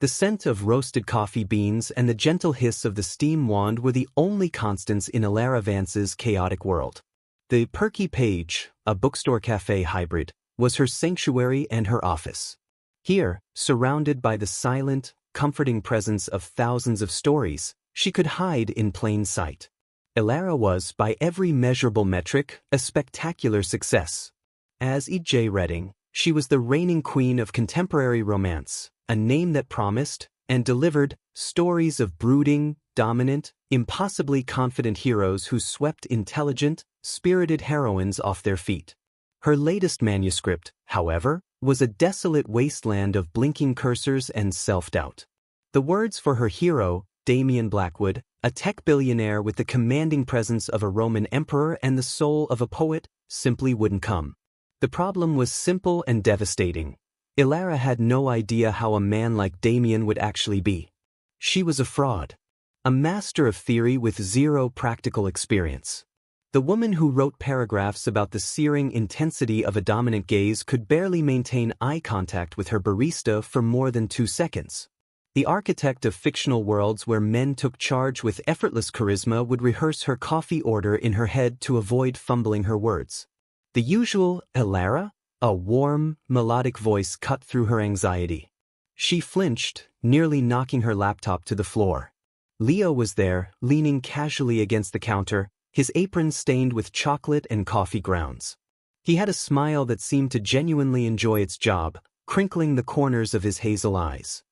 The scent of roasted coffee beans and the gentle hiss of the steam wand were the only constants in Elara Vance's chaotic world. The perky page, a bookstore-cafe hybrid, was her sanctuary and her office. Here, surrounded by the silent, comforting presence of thousands of stories, she could hide in plain sight. Elara was, by every measurable metric, a spectacular success. As E.J. Redding, she was the reigning queen of contemporary romance, a name that promised, and delivered, stories of brooding, dominant, impossibly confident heroes who swept intelligent, spirited heroines off their feet. Her latest manuscript, however, was a desolate wasteland of blinking cursors and self-doubt. The words for her hero, Damian Blackwood, a tech billionaire with the commanding presence of a Roman emperor and the soul of a poet, simply wouldn't come. The problem was simple and devastating. Elara had no idea how a man like Damian would actually be. She was a fraud. A master of theory with zero practical experience. The woman who wrote paragraphs about the searing intensity of a dominant gaze could barely maintain eye contact with her barista for more than 2 seconds. The architect of fictional worlds where men took charge with effortless charisma would rehearse her coffee order in her head to avoid fumbling her words. The usual Elara? A warm, melodic voice cut through her anxiety. She flinched, nearly knocking her laptop to the floor. Leo was there, leaning casually against the counter, his apron stained with chocolate and coffee grounds. He had a smile that seemed to genuinely enjoy its job, crinkling the corners of his hazel eyes.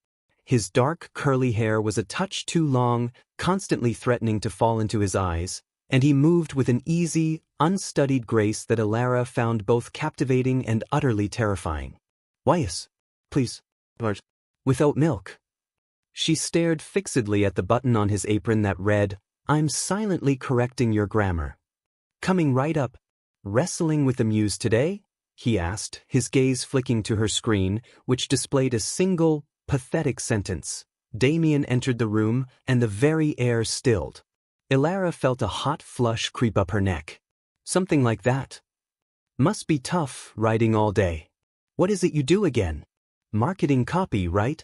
His dark, curly hair was a touch too long, constantly threatening to fall into his eyes, and he moved with an easy, unstudied grace that Elara found both captivating and utterly terrifying. "Yes, please. Without milk." She stared fixedly at the button on his apron that read, "I'm silently correcting your grammar." "Coming right up. Wrestling with the muse today?" he asked, his gaze flicking to her screen, which displayed a single, pathetic sentence. Damian entered the room, and the very air stilled. Elara felt a hot flush creep up her neck. Something like that. "Must be tough, writing all day. What is it you do again? Marketing copy, right?"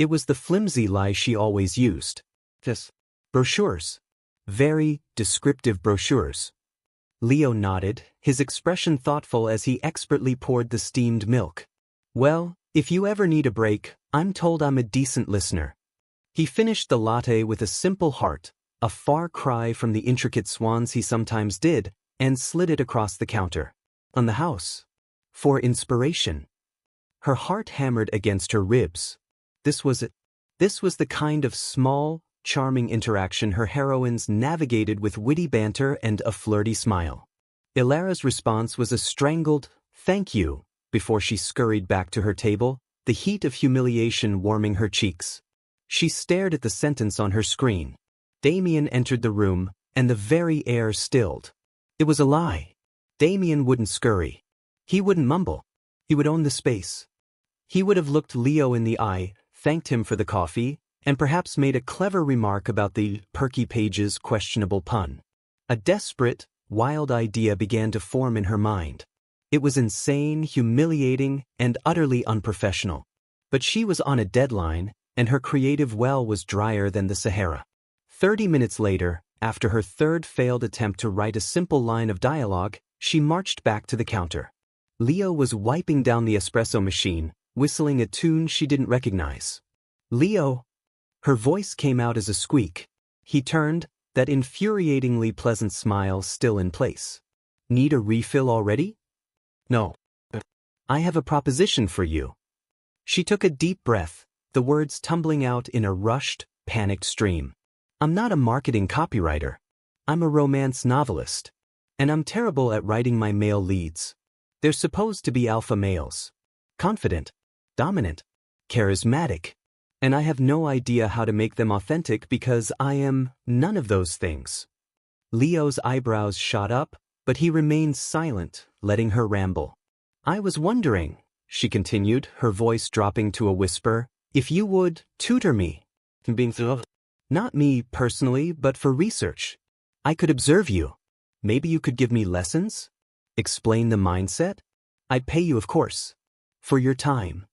It was the flimsy lie she always used. "Yes. Brochures. Very descriptive brochures." Leo nodded, his expression thoughtful as he expertly poured the steamed milk. "Well, if you ever need a break, I'm told I'm a decent listener." He finished the latte with a simple heart, a far cry from the intricate swans he sometimes did, and slid it across the counter. "On the house. For inspiration." Her heart hammered against her ribs. This was it. This was the kind of small, charming interaction her heroines navigated with witty banter and a flirty smile. Elara's response was a strangled, "Thank you," before she scurried back to her table, the heat of humiliation warming her cheeks. She stared at the sentence on her screen. Damian entered the room, and the very air stilled. It was a lie. Damian wouldn't scurry. He wouldn't mumble. He would own the space. He would have looked Leo in the eye, thanked him for the coffee, and perhaps made a clever remark about the perky page's questionable pun. A desperate, wild idea began to form in her mind. It was insane, humiliating, and utterly unprofessional. But she was on a deadline, and her creative well was drier than the Sahara. 30 minutes later, after her third failed attempt to write a simple line of dialogue, she marched back to the counter. Leo was wiping down the espresso machine, whistling a tune she didn't recognize. "Leo!" Her voice came out as a squeak. He turned, that infuriatingly pleasant smile still in place. "Need a refill already?" "No. I have a proposition for you." She took a deep breath, the words tumbling out in a rushed, panicked stream. "I'm not a marketing copywriter. I'm a romance novelist. And I'm terrible at writing my male leads. They're supposed to be alpha males. Confident, dominant, charismatic. And I have no idea how to make them authentic because I am none of those things." Leo's eyebrows shot up, but he remained silent, letting her ramble. "I was wondering," she continued, her voice dropping to a whisper, "if you would tutor me. Not me personally, but for research. I could observe you. Maybe you could give me lessons? Explain the mindset? I'd pay you, of course. For your time."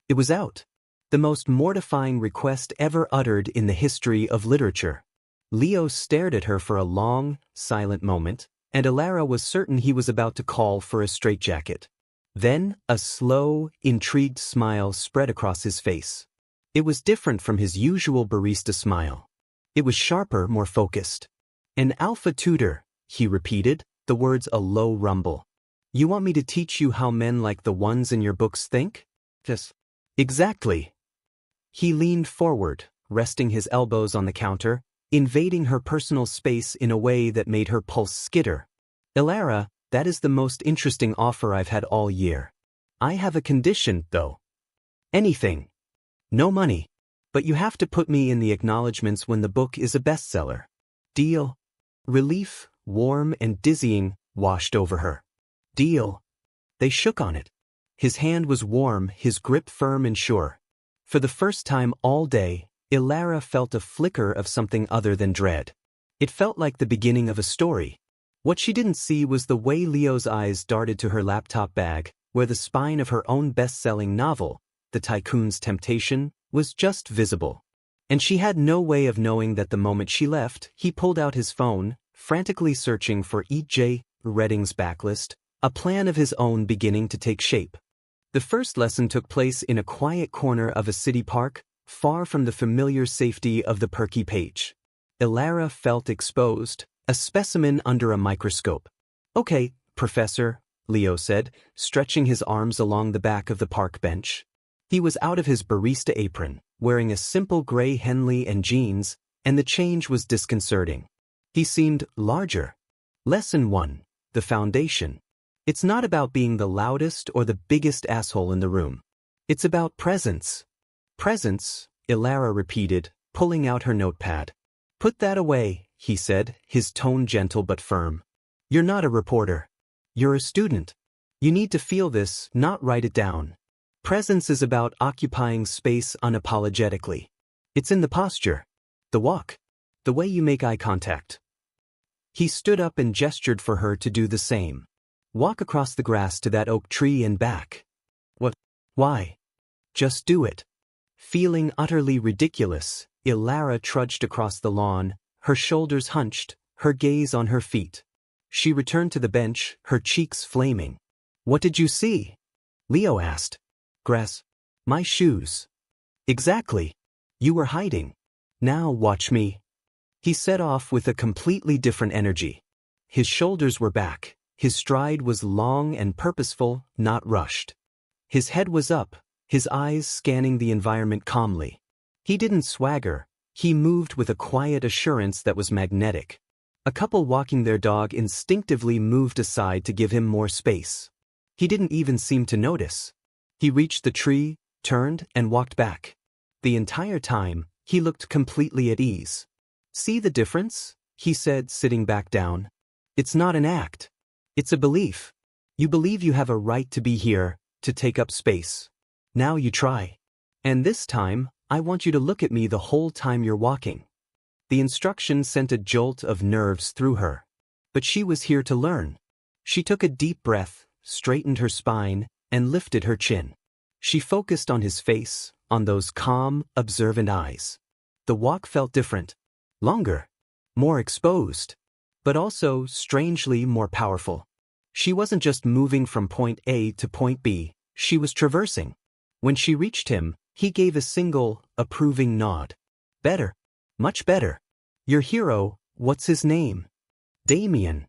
It was out. The most mortifying request ever uttered in the history of literature. Leo stared at her for a long, silent moment, and Elara was certain he was about to call for a straitjacket. Then, a slow, intrigued smile spread across his face. It was different from his usual barista smile. It was sharper, more focused. "An alpha tutor," he repeated, the words a low rumble. "You want me to teach you how men like the ones in your books think?" "Yes." "Exactly." He leaned forward, resting his elbows on the counter, invading her personal space in a way that made her pulse skitter. "Elara, that is the most interesting offer I've had all year. I have a condition, though. Anything. No money. But you have to put me in the acknowledgments when the book is a bestseller. Deal?" Relief, warm and dizzying, washed over her. "Deal." They shook on it. His hand was warm, his grip firm and sure. For the first time all day, Elara felt a flicker of something other than dread. It felt like the beginning of a story. What she didn't see was the way Leo's eyes darted to her laptop bag, where the spine of her own best-selling novel, The Tycoon's Temptation, was just visible. And she had no way of knowing that the moment she left, he pulled out his phone, frantically searching for E.J. Redding's backlist, a plan of his own beginning to take shape. The first lesson took place in a quiet corner of a city park, far from the familiar safety of the perky page. Elara felt exposed, a specimen under a microscope. "Okay, Professor," Leo said, stretching his arms along the back of the park bench. He was out of his barista apron, wearing a simple gray Henley and jeans, and the change was disconcerting. He seemed larger. Lesson 1, the foundation. It's not about being the loudest or the biggest asshole in the room. It's about presence. "Presence," Elara repeated, pulling out her notepad. "Put that away," he said, his tone gentle but firm. "You're not a reporter. You're a student. You need to feel this, not write it down. Presence is about occupying space unapologetically. It's in the posture, the walk, the way you make eye contact." He stood up and gestured for her to do the same. "Walk across the grass to that oak tree and back." "What? Why?" "Just do it." Feeling utterly ridiculous, Elara trudged across the lawn, her shoulders hunched, her gaze on her feet. She returned to the bench, her cheeks flaming. "What did you see?" Leo asked. "Grass. My shoes." "Exactly. You were hiding. Now watch me." He set off with a completely different energy. His shoulders were back. His stride was long and purposeful, not rushed. His head was up, his eyes scanning the environment calmly. He didn't swagger, he moved with a quiet assurance that was magnetic. A couple walking their dog instinctively moved aside to give him more space. He didn't even seem to notice. He reached the tree, turned, and walked back. The entire time, he looked completely at ease. "See the difference?" he said, sitting back down. "It's not an act. It's a belief. You believe you have a right to be here, to take up space. Now you try. And this time, I want you to look at me the whole time you're walking." The instruction sent a jolt of nerves through her. But she was here to learn. She took a deep breath, straightened her spine, and lifted her chin. She focused on his face, on those calm, observant eyes. The walk felt different. Longer. More exposed. But also, strangely, more powerful. She wasn't just moving from point A to point B, she was traversing. When she reached him, he gave a single, approving nod. "Better. Much better. Your hero, what's his name?" "Damien."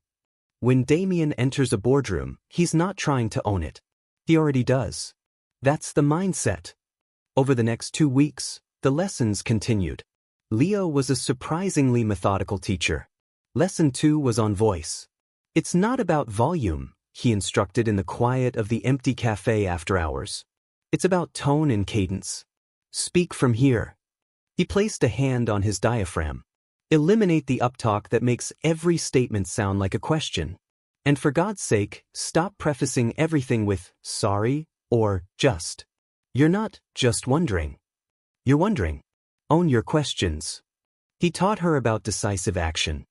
When Damien enters a boardroom, he's not trying to own it. He already does. That's the mindset. Over the next 2 weeks, the lessons continued. Leo was a surprisingly methodical teacher. Lesson 2 was on voice. "It's not about volume," he instructed in the quiet of the empty cafe after hours. "It's about tone and cadence. Speak from here." He placed a hand on his diaphragm. "Eliminate the uptalk that makes every statement sound like a question. And for God's sake, stop prefacing everything with 'sorry' or 'just.' You're not just wondering. You're wondering. Own your questions." He taught her about decisive action.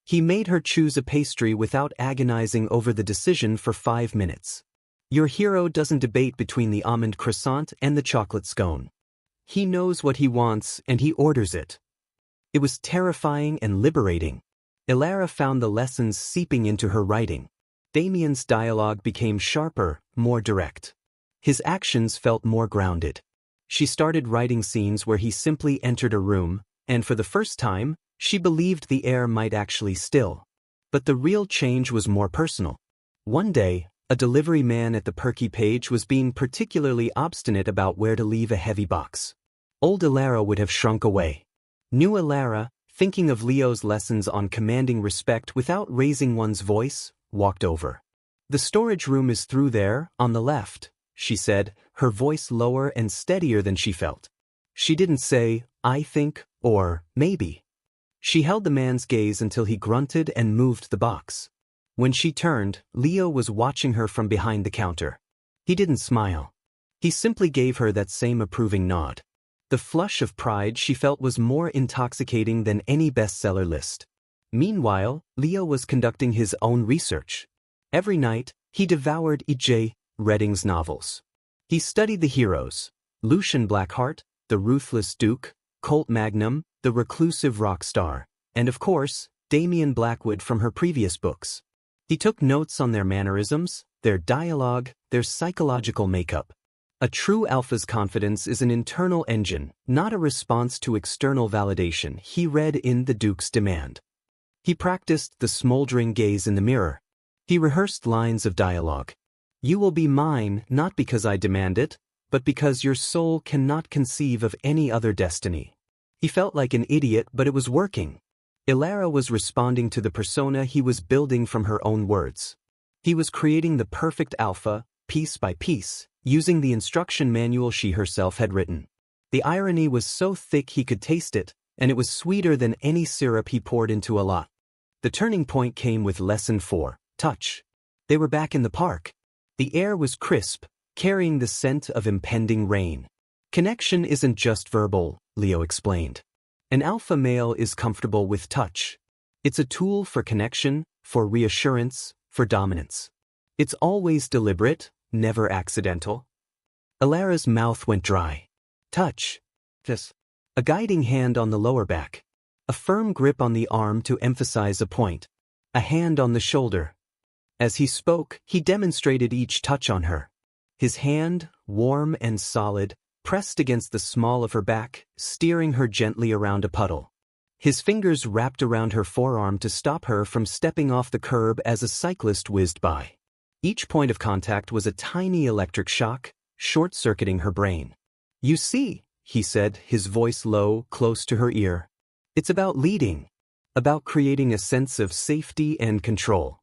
He made her choose a pastry without agonizing over the decision for 5 minutes. Your hero doesn't debate between the almond croissant and the chocolate scone. He knows what he wants and he orders it. It was terrifying and liberating. Elara found the lessons seeping into her writing. Damien's dialogue became sharper, more direct. His actions felt more grounded. She started writing scenes where he simply entered a room, and for the first time, she believed the air might actually still. But the real change was more personal. One day, a delivery man at the Perky Page was being particularly obstinate about where to leave a heavy box. Old Elara would have shrunk away. New Elara, thinking of Leo's lessons on commanding respect without raising one's voice, walked over. "The storage room is through there, on the left," she said, her voice lower and steadier than she felt. She didn't say, "I think," or "maybe." She held the man's gaze until he grunted and moved the box. When she turned, Leo was watching her from behind the counter. He didn't smile. He simply gave her that same approving nod. The flush of pride she felt was more intoxicating than any bestseller list. Meanwhile, Leo was conducting his own research. Every night, he devoured E.J. Redding's novels. He studied the heroes: Lucian Blackheart, the ruthless Duke; Colt Magnum, the reclusive rock star; and of course, Damien Blackwood from her previous books. He took notes on their mannerisms, their dialogue, their psychological makeup. A true alpha's confidence is an internal engine, not a response to external validation, he read in the Duke's demand. He practiced the smoldering gaze in the mirror. He rehearsed lines of dialogue. "You will be mine, not because I demand it, but because your soul cannot conceive of any other destiny." He felt like an idiot, but it was working. Elara was responding to the persona he was building from her own words. He was creating the perfect alpha, piece by piece, using the instruction manual she herself had written. The irony was so thick he could taste it, and it was sweeter than any syrup he poured into a lot. The turning point came with Lesson 4, Touch. They were back in the park. The air was crisp, carrying the scent of impending rain. "Connection isn't just verbal," Leo explained. "An alpha male is comfortable with touch. It's a tool for connection, for reassurance, for dominance. It's always deliberate, never accidental." Elara's mouth went dry. "Touch. This." A guiding hand on the lower back. A firm grip on the arm to emphasize a point. A hand on the shoulder. As he spoke, he demonstrated each touch on her. His hand, warm and solid, pressed against the small of her back, steering her gently around a puddle. His fingers wrapped around her forearm to stop her from stepping off the curb as a cyclist whizzed by. Each point of contact was a tiny electric shock, short-circuiting her brain. "You see," he said, his voice low, close to her ear. "It's about leading. About creating a sense of safety and control."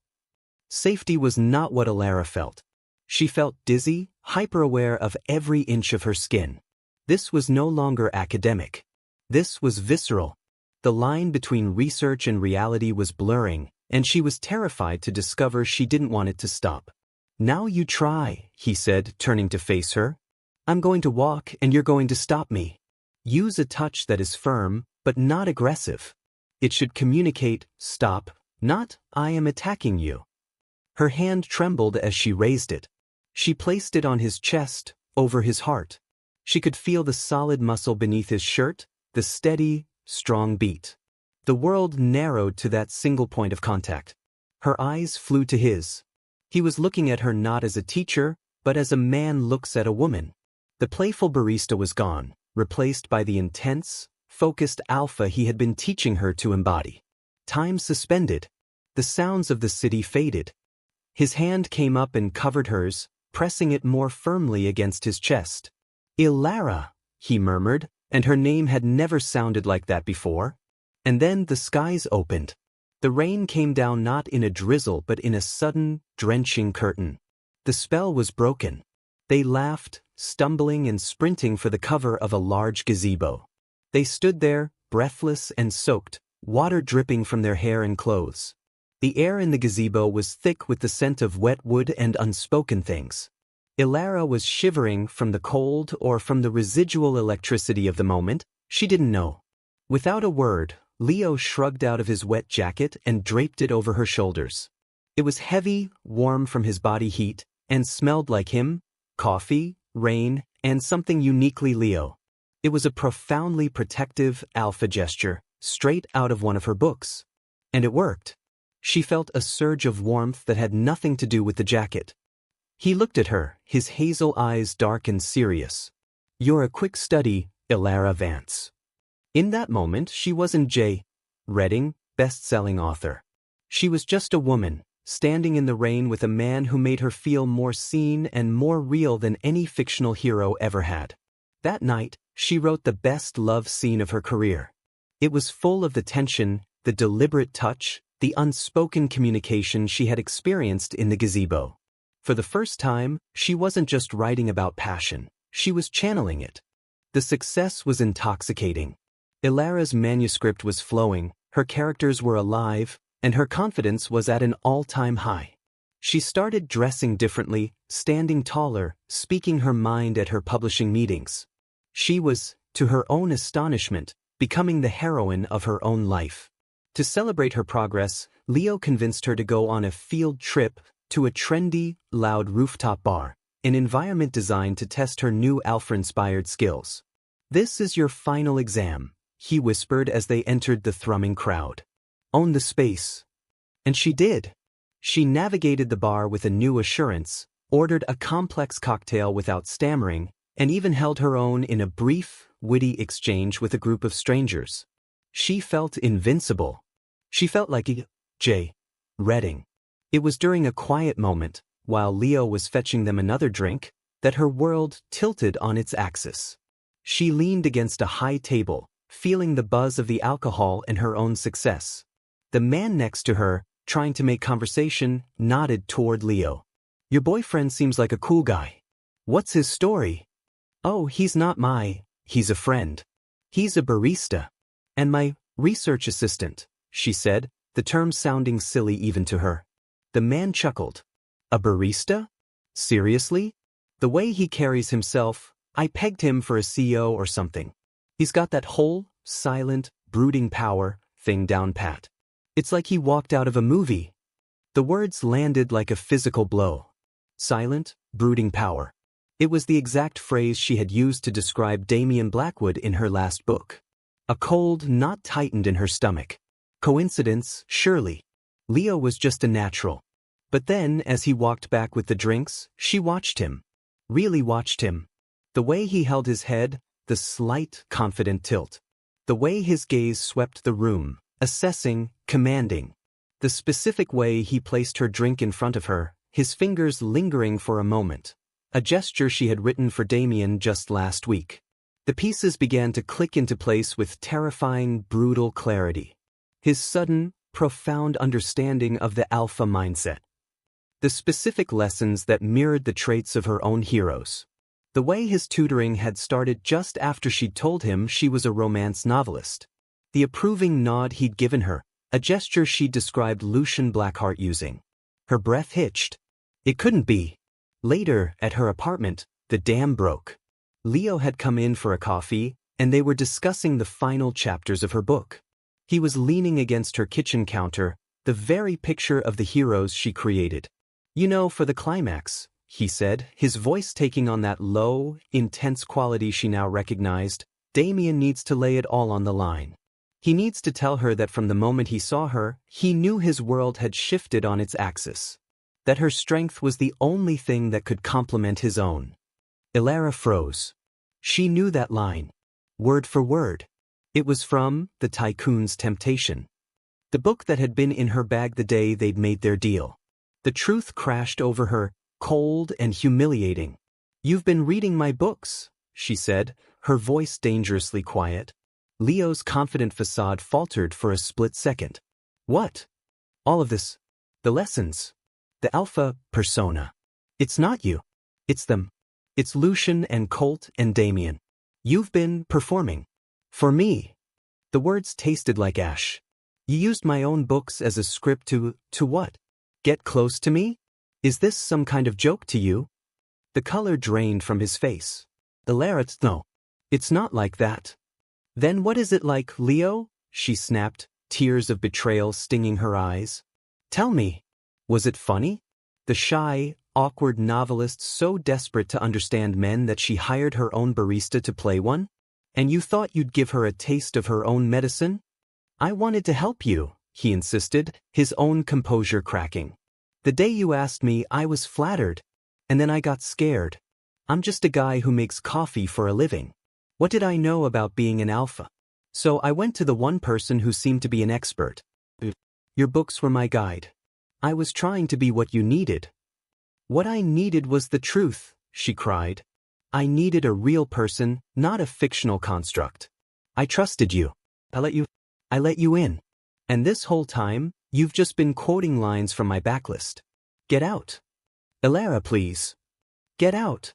Safety was not what Elara felt. She felt dizzy, hyper-aware of every inch of her skin. This was no longer academic. This was visceral. The line between research and reality was blurring, and she was terrified to discover she didn't want it to stop. "Now you try," he said, turning to face her. "I'm going to walk and you're going to stop me. Use a touch that is firm, but not aggressive. It should communicate, stop, not, I am attacking you." Her hand trembled as she raised it. She placed it on his chest, over his heart. She could feel the solid muscle beneath his shirt, the steady, strong beat. The world narrowed to that single point of contact. Her eyes flew to his. He was looking at her not as a teacher, but as a man looks at a woman. The playful barista was gone, replaced by the intense, focused alpha he had been teaching her to embody. Time suspended. The sounds of the city faded. His hand came up and covered hers, pressing it more firmly against his chest. "Elara," he murmured, and her name had never sounded like that before. And then the skies opened. The rain came down not in a drizzle but in a sudden, drenching curtain. The spell was broken. They laughed, stumbling and sprinting for the cover of a large gazebo. They stood there, breathless and soaked, water dripping from their hair and clothes. The air in the gazebo was thick with the scent of wet wood and unspoken things. Elara was shivering from the cold or from the residual electricity of the moment, she didn't know. Without a word, Leo shrugged out of his wet jacket and draped it over her shoulders. It was heavy, warm from his body heat, and smelled like him, coffee, rain, and something uniquely Leo. It was a profoundly protective alpha gesture, straight out of one of her books. And it worked. She felt a surge of warmth that had nothing to do with the jacket. He looked at her, his hazel eyes dark and serious. "You're a quick study, Elara Vance." In that moment, she wasn't J. Redding, best-selling author. She was just a woman, standing in the rain with a man who made her feel more seen and more real than any fictional hero ever had. That night, she wrote the best love scene of her career. It was full of the tension, the deliberate touch, the unspoken communication she had experienced in the gazebo. For the first time, she wasn't just writing about passion, she was channeling it. The success was intoxicating. Elara's manuscript was flowing, her characters were alive, and her confidence was at an all-time high. She started dressing differently, standing taller, speaking her mind at her publishing meetings. She was, to her own astonishment, becoming the heroine of her own life. To celebrate her progress, Leo convinced her to go on a field trip to a trendy, loud rooftop bar, an environment designed to test her new alpha-inspired skills. "This is your final exam," he whispered as they entered the thrumming crowd. "Own the space." And she did. She navigated the bar with a new assurance, ordered a complex cocktail without stammering, and even held her own in a brief, witty exchange with a group of strangers. She felt invincible. She felt like J. Redding. It was during a quiet moment, while Leo was fetching them another drink, that her world tilted on its axis. She leaned against a high table, feeling the buzz of the alcohol and her own success. The man next to her, trying to make conversation, nodded toward Leo. "Your boyfriend seems like a cool guy. What's his story?" "Oh, he's a friend. He's a barista. And my research assistant," she said, the term sounding silly even to her. The man chuckled. "A barista? Seriously? The way he carries himself, I pegged him for a CEO or something. He's got that whole, silent, brooding power thing down pat. It's like he walked out of a movie." The words landed like a physical blow. Silent, brooding power. It was the exact phrase she had used to describe Damian Blackwood in her last book. A cold knot tightened in her stomach. Coincidence, surely. Leo was just a natural. But then, as he walked back with the drinks, she watched him. Really watched him. The way he held his head, the slight, confident tilt. The way his gaze swept the room, assessing, commanding. The specific way he placed her drink in front of her, his fingers lingering for a moment. A gesture she had written for Damian just last week. The pieces began to click into place with terrifying, brutal clarity. His sudden, profound understanding of the alpha mindset. The specific lessons that mirrored the traits of her own heroes. The way his tutoring had started just after she'd told him she was a romance novelist. The approving nod he'd given her, a gesture she'd described Lucian Blackheart using. Her breath hitched. It couldn't be. Later, at her apartment, the dam broke. Leo had come in for a coffee, and they were discussing the final chapters of her book. He was leaning against her kitchen counter, the very picture of the heroes she created. "You know, for the climax," he said, his voice taking on that low, intense quality she now recognized, "Damian needs to lay it all on the line. He needs to tell her that from the moment he saw her, he knew his world had shifted on its axis. That her strength was the only thing that could complement his own." Elara froze. She knew that line. Word for word. It was from The Tycoon's Temptation. The book that had been in her bag the day they'd made their deal. The truth crashed over her, cold and humiliating. "You've been reading my books," she said, her voice dangerously quiet. Leo's confident facade faltered for a split second. "What? All of this? The lessons? The alpha persona? It's not you. It's them. It's Lucian and Colt and Damian. You've been performing. For me." The words tasted like ash. "You used my own books as a script to what? Get close to me? Is this some kind of joke to you?" The color drained from his face. "Elara, no. It's not like that." "Then what is it like, Leo?" she snapped, tears of betrayal stinging her eyes. "Tell me. Was it funny?" The shy, awkward novelist so desperate to understand men that she hired her own barista to play one? And you thought you'd give her a taste of her own medicine? I wanted to help you, he insisted, his own composure cracking. The day you asked me, I was flattered. And then I got scared. I'm just a guy who makes coffee for a living. What did I know about being an alpha? So I went to the one person who seemed to be an expert. Your books were my guide. I was trying to be what you needed. What I needed was the truth, she cried. I needed a real person, not a fictional construct. I trusted you. I let you in. And this whole time, you've just been quoting lines from my backlist. Get out. Elara, please. Get out.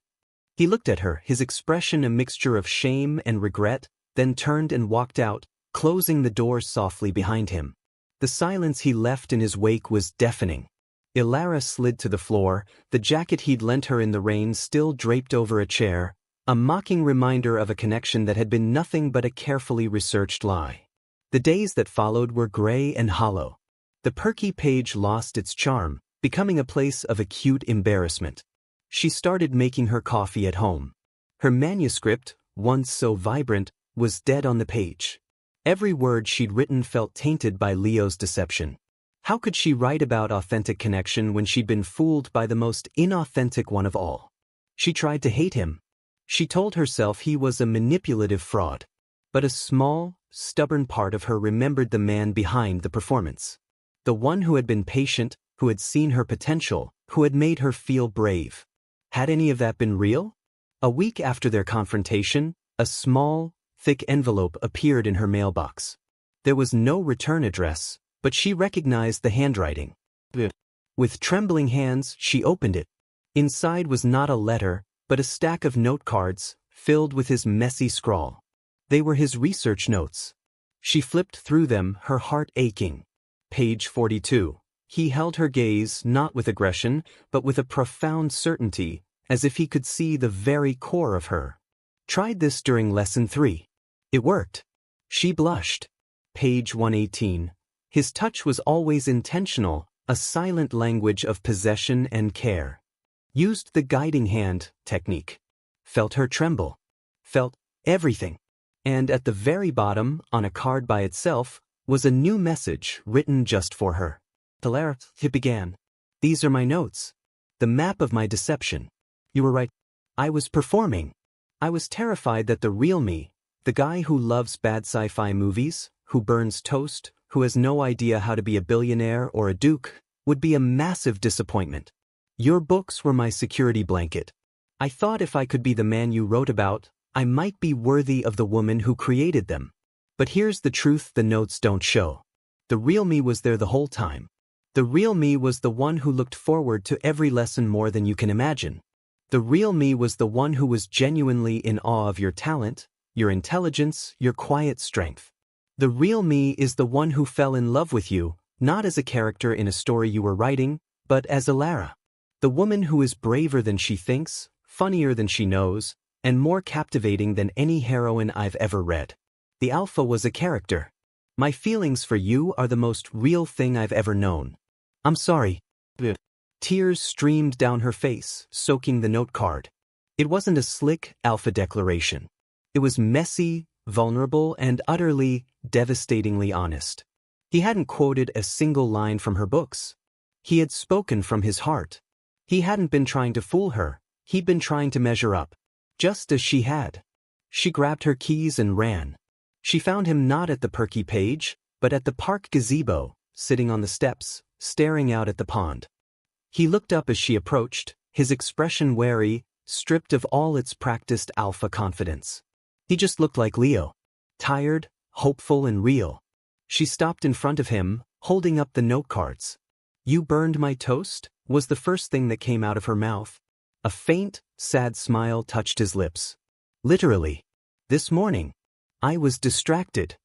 He looked at her, his expression a mixture of shame and regret, then turned and walked out, closing the door softly behind him. The silence he left in his wake was deafening. Elara slid to the floor, the jacket he'd lent her in the rain still draped over a chair, a mocking reminder of a connection that had been nothing but a carefully researched lie. The days that followed were gray and hollow. The perky page lost its charm, becoming a place of acute embarrassment. She started making her coffee at home. Her manuscript, once so vibrant, was dead on the page. Every word she'd written felt tainted by Leo's deception. How could she write about authentic connection when she'd been fooled by the most inauthentic one of all? She tried to hate him. She told herself he was a manipulative fraud. But a small, stubborn part of her remembered the man behind the performance. The one who had been patient, who had seen her potential, who had made her feel brave. Had any of that been real? A week after their confrontation, a small, thick envelope appeared in her mailbox. There was no return address, but she recognized the handwriting. With trembling hands, she opened it. Inside was not a letter, but a stack of note cards, filled with his messy scrawl. They were his research notes. She flipped through them, her heart aching. Page 42. He held her gaze not with aggression, but with a profound certainty, as if he could see the very core of her. Tried this during lesson 3. It worked. She blushed. Page 118. His touch was always intentional, a silent language of possession and care. Used the guiding hand technique. Felt her tremble. Felt everything. And at the very bottom, on a card by itself, was a new message written just for her. Elara, it began. These are my notes. The map of my deception. You were right. I was performing. I was terrified that the real me, the guy who loves bad sci-fi movies, who burns toast, who has no idea how to be a billionaire or a duke, would be a massive disappointment. Your books were my security blanket. I thought if I could be the man you wrote about, I might be worthy of the woman who created them. But here's the truth the notes don't show. The real me was there the whole time. The real me was the one who looked forward to every lesson more than you can imagine. The real me was the one who was genuinely in awe of your talent, your intelligence, your quiet strength. The real me is the one who fell in love with you, not as a character in a story you were writing, but as Elara. The woman who is braver than she thinks, funnier than she knows, and more captivating than any heroine I've ever read. The alpha was a character. My feelings for you are the most real thing I've ever known. I'm sorry. Tears streamed down her face, soaking the note card. It wasn't a slick alpha declaration. It was messy, vulnerable, and utterly, devastatingly honest. He hadn't quoted a single line from her books. He had spoken from his heart. He hadn't been trying to fool her. He'd been trying to measure up. Just as she had. She grabbed her keys and ran. She found him not at the perky page, but at the park gazebo, sitting on the steps, staring out at the pond. He looked up as she approached, his expression wary, stripped of all its practiced alpha confidence. He just looked like Leo. Tired, hopeful, and real. She stopped in front of him, holding up the note cards. You burned my toast, was the first thing that came out of her mouth. A faint, sad smile touched his lips. Literally. This morning. I was distracted.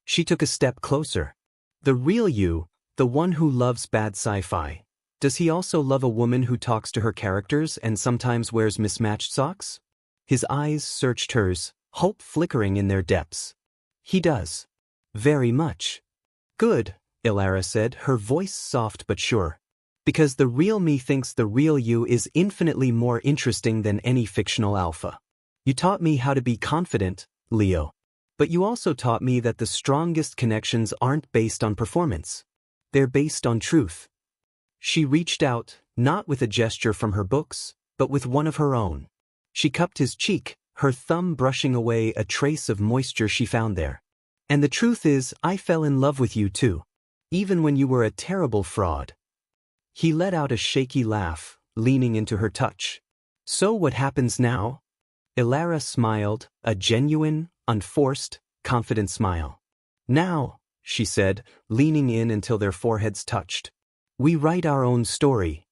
She took a step closer. The real you, the one who loves bad sci-fi. Does he also love a woman who talks to her characters and sometimes wears mismatched socks? His eyes searched hers, hope flickering in their depths. He does. Very much. Good, Elara said, her voice soft but sure. Because the real me thinks the real you is infinitely more interesting than any fictional alpha. You taught me how to be confident, Leo. But you also taught me that the strongest connections aren't based on performance. They're based on truth. She reached out, not with a gesture from her books, but with one of her own. She cupped his cheek, her thumb brushing away a trace of moisture she found there. And the truth is, I fell in love with you too. Even when you were a terrible fraud. He let out a shaky laugh, leaning into her touch. So what happens now? Elara smiled, a genuine, unforced, confident smile. Now, she said, leaning in until their foreheads touched. We write our own story.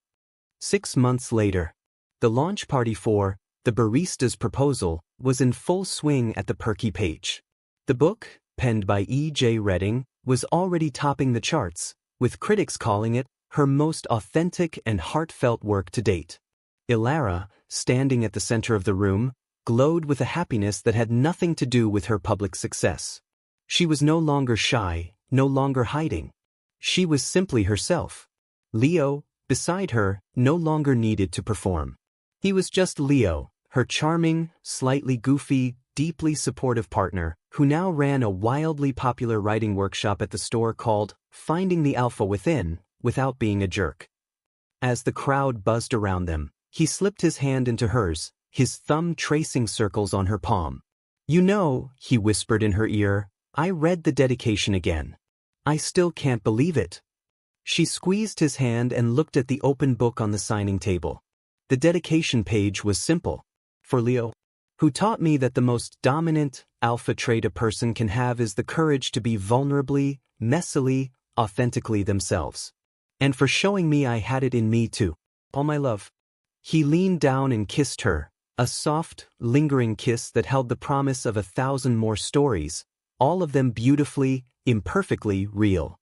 6 months later, the launch party for The Barista's Proposal was in full swing at the Perky Page. The book, penned by E.J. Redding, was already topping the charts, with critics calling it her most authentic and heartfelt work to date. Elara, standing at the center of the room, glowed with a happiness that had nothing to do with her public success. She was no longer shy, no longer hiding. She was simply herself. Leo, beside her, no longer needed to perform. He was just Leo, her charming, slightly goofy, deeply supportive partner, who now ran a wildly popular writing workshop at the store called Finding the Alpha Within, without being a jerk. As the crowd buzzed around them, he slipped his hand into hers, his thumb tracing circles on her palm. You know, he whispered in her ear, I read the dedication again. I still can't believe it. She squeezed his hand and looked at the open book on the signing table. The dedication page was simple. For Leo, who taught me that the most dominant, alpha trait a person can have is the courage to be vulnerably, messily, authentically themselves. And for showing me I had it in me too. All my love. He leaned down and kissed her, a soft, lingering kiss that held the promise of 1,000 more stories, all of them beautifully, imperfectly real.